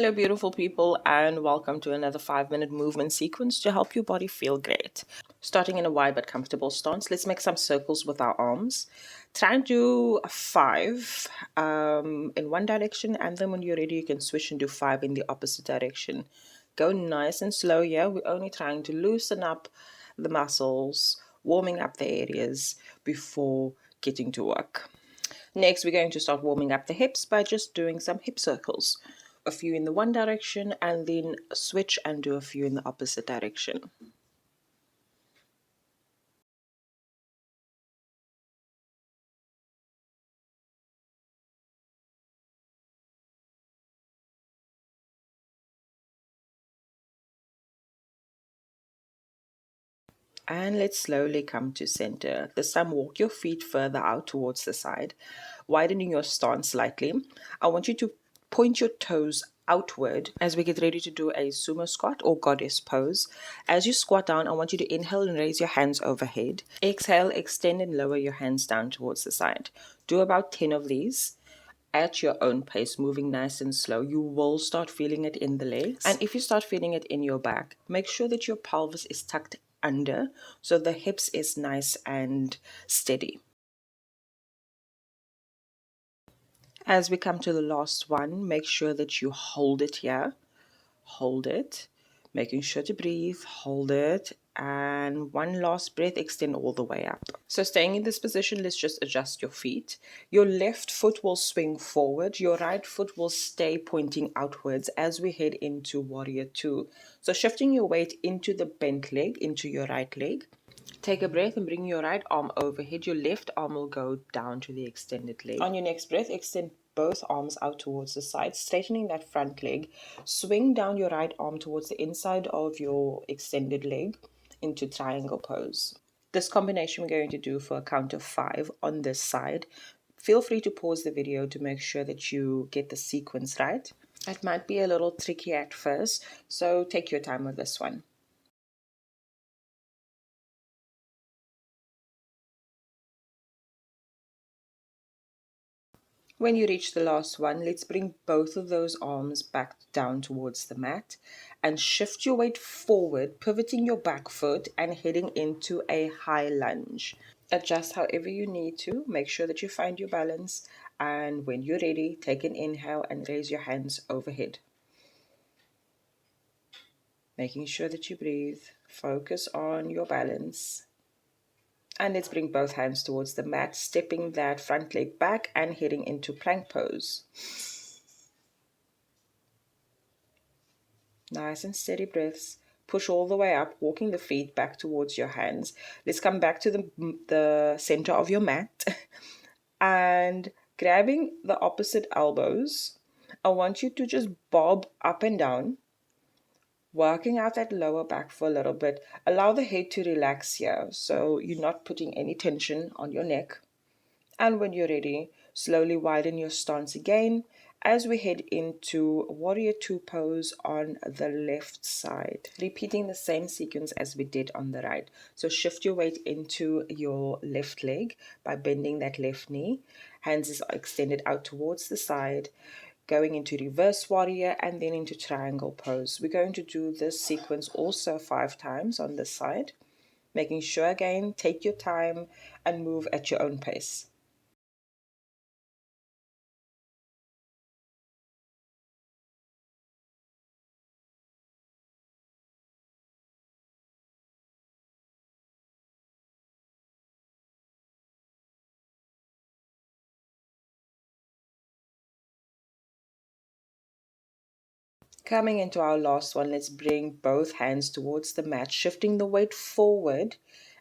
Hello, beautiful people, and welcome to another 5-minute movement sequence to help your body feel great. Starting in a wide but comfortable stance, let's make some circles with our arms. Try and do a 5 in one direction, and then when you're ready, you can switch and do 5 in the opposite direction. Go nice and slow here. We're only trying to loosen up the muscles, warming up the areas before getting to work. Next, we're going to start warming up the hips by just doing some hip circles. A few in the one direction and then switch and do a few in the opposite direction. And let's slowly come to center. This time, walk your feet further out towards the side, widening your stance slightly. I want you to point your toes outward as we get ready to do a sumo squat or goddess pose. As you squat down, I want you to inhale and raise your hands overhead. Exhale, extend and lower your hands down towards the side. Do about 10 of these at your own pace, moving nice and slow. You will start feeling it in the legs. And if you start feeling it in your back, make sure that your pelvis is tucked under so the hips is nice and steady. As we come to the last one, make sure that you hold it here. Hold it, making sure to breathe, hold it, and one last breath, extend all the way up. So staying in this position, let's just adjust your feet. Your left foot will swing forward, your right foot will stay pointing outwards as we head into warrior two. So shifting your weight into the bent leg, into your right leg. Take a breath and bring your right arm overhead. Your left arm will go down to the extended leg. On your next breath, extend both arms out towards the side, straightening that front leg. Swing down your right arm towards the inside of your extended leg into triangle pose. This combination we're going to do for a count of 5 on this side. Feel free to pause the video to make sure that you get the sequence right. It might be a little tricky at first, so take your time with this one. When you reach the last one, let's bring both of those arms back down towards the mat and shift your weight forward, pivoting your back foot and heading into a high lunge. Adjust however you need to. Make sure that you find your balance. And when you're ready, take an inhale and raise your hands overhead. Making sure that you breathe. Focus on your balance. And let's bring both hands towards the mat, stepping that front leg back and heading into plank pose. Nice and steady breaths. Push all the way up, walking the feet back towards your hands. Let's come back to the center of your mat and grabbing the opposite elbows. I want you to just bob up and down, working out that lower back for a little bit. Allow the head to relax here so you're not putting any tension on your neck. And when you're ready, slowly widen your stance again as we head into warrior two pose on the left side. Repeating the same sequence as we did on the right. So shift your weight into your left leg by bending that left knee. Hands is extended out towards the side. Going into reverse warrior and then into triangle pose. We're going to do this sequence also 5 times on this side. Making sure again, take your time and move at your own pace. Coming into our last one, let's bring both hands towards the mat, shifting the weight forward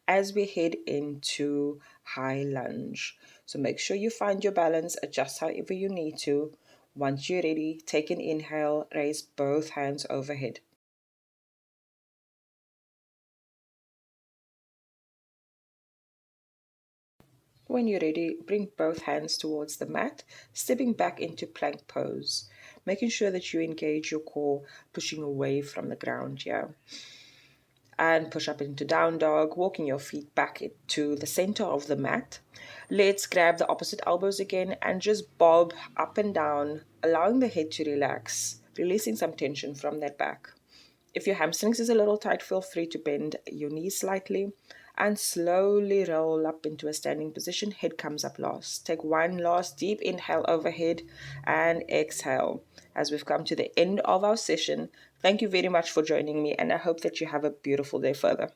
as we head into high lunge. So make sure you find your balance, adjust however you need to. Once you're ready, take an inhale, raise both hands overhead. When you're ready, bring both hands towards the mat, stepping back into plank pose, making sure that you engage your core, pushing away from the ground here. And push up into down dog, walking your feet back to the center of the mat. Let's grab the opposite elbows again and just bob up and down, allowing the head to relax. releasing some tension from that back. If your hamstrings is a little tight, feel free to bend your knees slightly and slowly roll up into a standing position. Head comes up last. Take one last deep inhale overhead and exhale. As we've come to the end of our session, thank you very much for joining me, and I hope that you have a beautiful day further.